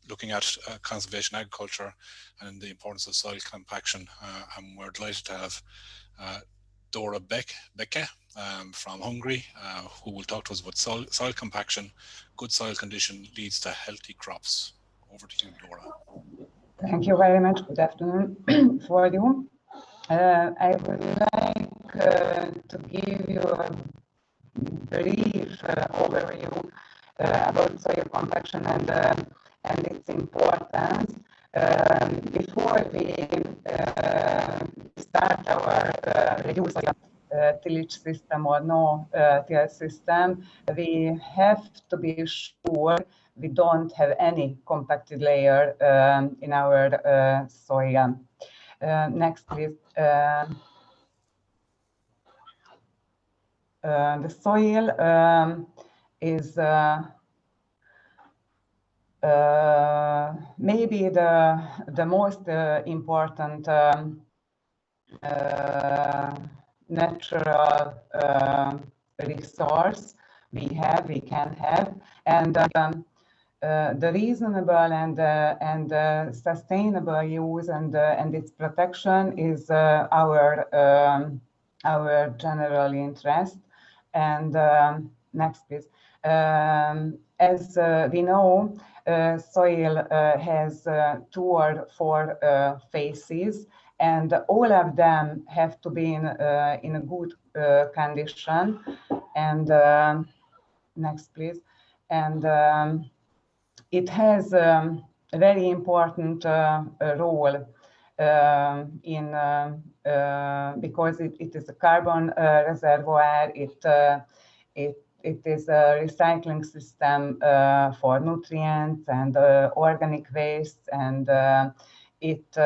looking at conservation agriculture and the importance of soil compaction. And we're delighted to have Dora Beke from Hungary, who will talk to us about soil compaction. Good soil condition leads to healthy crops. Over to you, Dora. Thank you very much. Good afternoon for you. I would like to give you a brief overview about soil compaction and its importance. Before we start our reduced tillage system or no till system, we have to be sure we don't have any compacted layer in our soil. Next, please. The soil is maybe the most important natural resource we can have, and the reasonable and sustainable use and its protection is our general interest. And next, please. As we know, soil has 2 or 4 phases, and all of them have to be in a good condition. And next, please. And it has a very important role in because it is a carbon reservoir. It is a recycling system for nutrients and organic waste, and it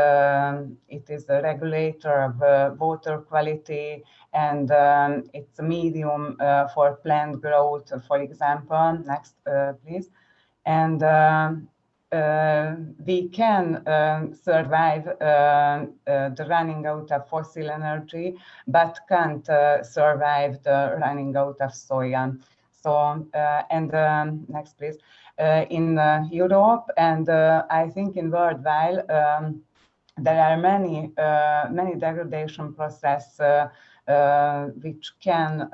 is a regulator of water quality, and it's a medium for plant growth, for example. Next, please. And we can survive the running out of fossil energy, but can't survive the running out of soil. So, next, please. In Europe and I think in worldwide, there are many degradation processes which can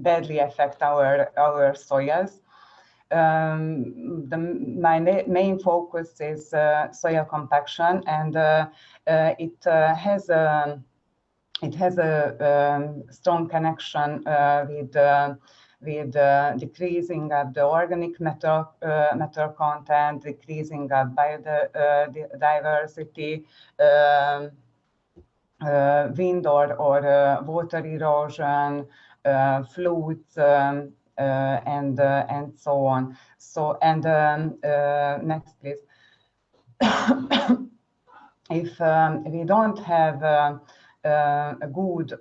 badly affect our soils. My main focus is soil compaction, and it has a strong connection with decreasing of the organic matter content, decreasing of biodiversity, wind or water erosion, floods, and so on. So, and next, please. If we don't have a good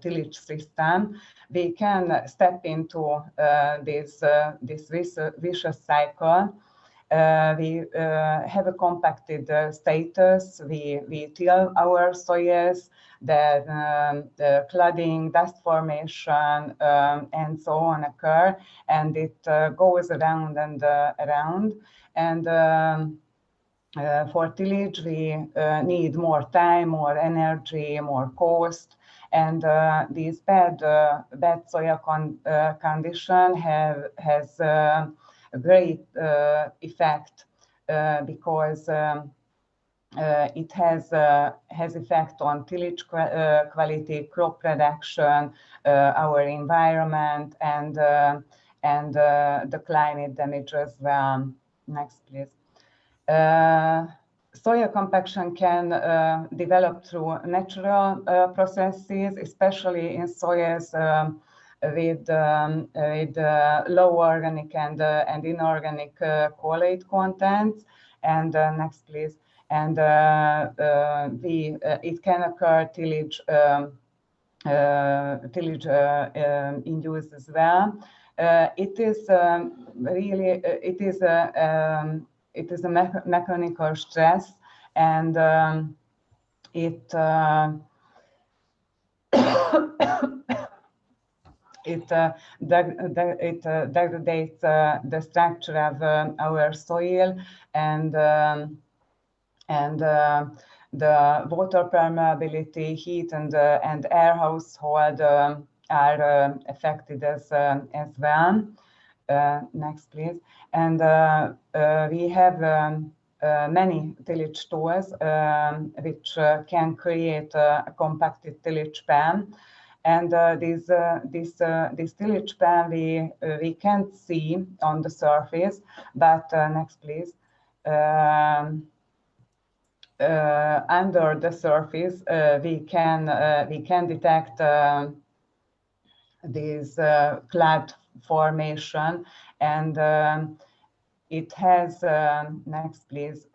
tillage system, we can step into this vicious cycle. We have a compacted status. We till our soils, the flooding, dust formation, and so on occur, and it goes around and around. And for tillage, we need more time, more energy, more cost, and these bad soil condition has a great effect because it has effect on tillage quality, crop production, our environment, and the climate damage as well. Next, please. Soil compaction can develop through natural processes, especially in soils with low organic and inorganic cholate contents. And next, please. And it can occur tillage induced as well. It is really it is a mechanical stress, and it it degrades the structure of our soil, and the water permeability, heat, and air household are affected as well. Next, please. And we have many tillage tools which can create a compacted tillage pan. And this tillage pan we can't see on the surface, but next, please. Under the surface, we can detect this clad formation, and it has next, please.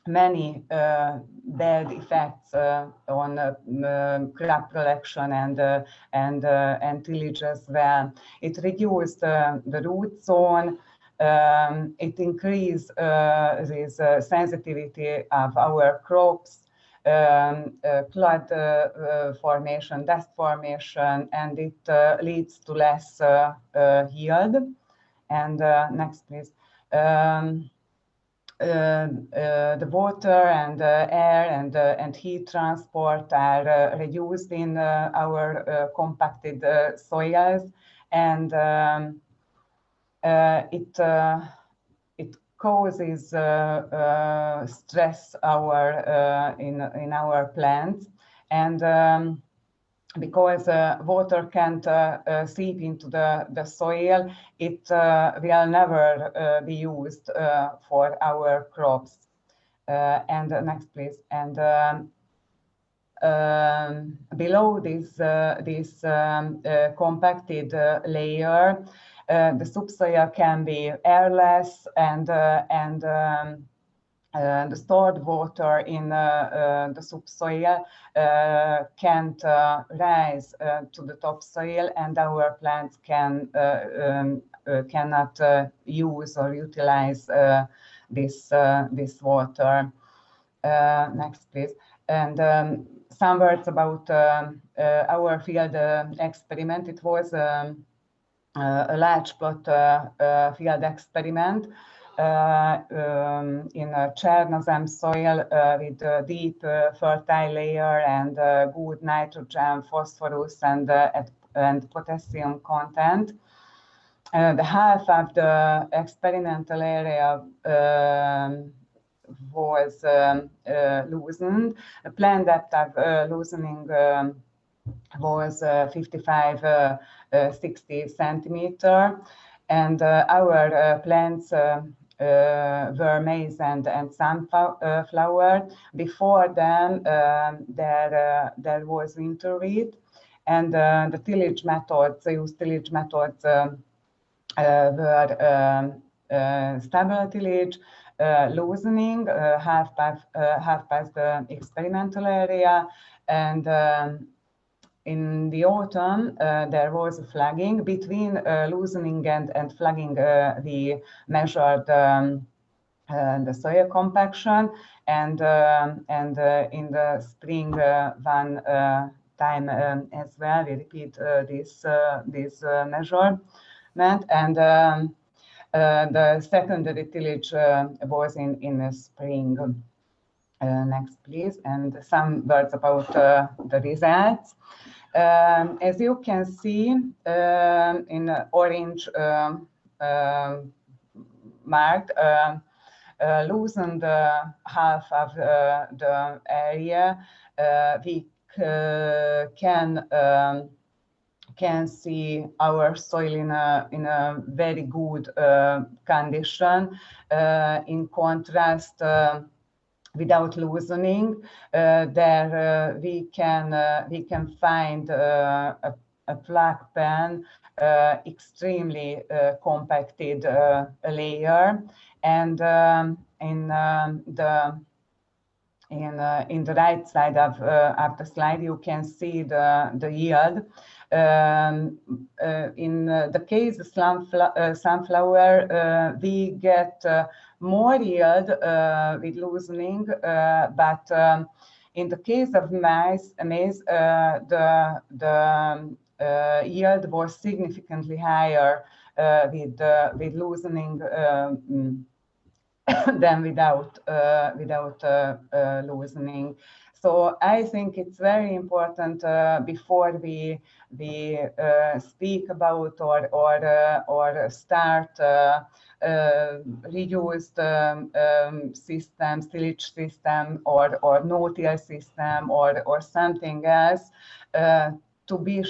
Many bad effects on crop production and tillage as well. It reduced the root zone. It increased this sensitivity of our crops, clod formation, dust formation, and it leads to less yield. And next, please. The water and air and heat transport are reduced in our compacted soils, and it causes stress in our plants, and because water can't seep into the soil, it will never be used for our crops. And next, please. And below this compacted layer, the subsoil can be airless, and the stored water in the subsoil can't rise to the topsoil, and our plants cannot use or utilize this water. Next, please. And some words about our field experiment. It was a large plot field experiment in a Chernozem soil with a deep fertile layer and good nitrogen, phosphorus, and potassium content. The half of the experimental area was loosened. The planned depth of loosening was 55-60 centimeter, and our plants were maize and sunflower. Before then, there was winter wheat, and the tillage methods, used tillage methods were stable tillage, loosening, half past the experimental area, and in the autumn, there was flagging. Between loosening and flagging, we measured the soil compaction, and in the spring one time as well, we repeat this measurement, and the secondary tillage was in the spring. Next, please, and some words about the results. As you can see in orange marked, loosened half of the area, we can see our soil in a very good condition. In contrast, without loosening, there we can find a flag pan, extremely compacted layer, and in the right side of the slide, you can see the yield. In the case of sunflower, we get more yield with loosening, but in the case of maize, the yield was significantly higher with loosening than without loosening. So I think it's very important before we speak about or start reused system, tillage system, or no-till system, or something else. To be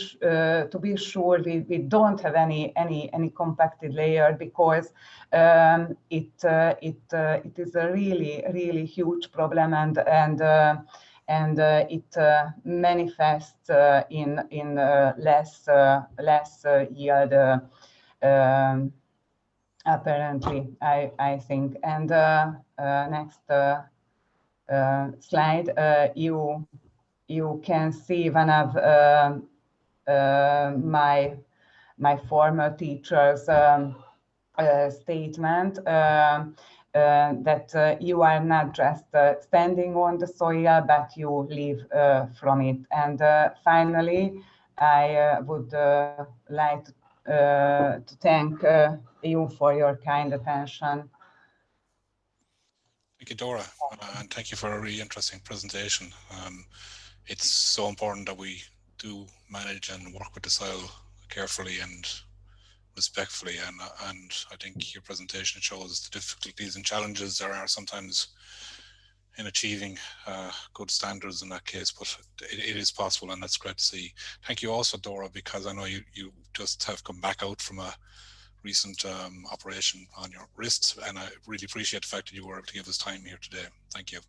sure we don't have any compacted layer, because it is a really huge problem, and it manifests in less yield, apparently, I think. And next slide, you can see one of my former teacher's statement, that you are not just standing on the soil, but you live from it. And finally, I would like to thank you for your kind attention. Thank you, Dora, and thank you for a really interesting presentation. It's so important that we do manage and work with the soil carefully and respectfully, and I think your presentation shows the difficulties and challenges there are sometimes in achieving good standards in that case, but it is possible, and that's great to see. Thank you also, Dora, because I know you just have come back out from a recent operation on your wrists, and I really appreciate the fact that you were able to give us time here today. Thank you.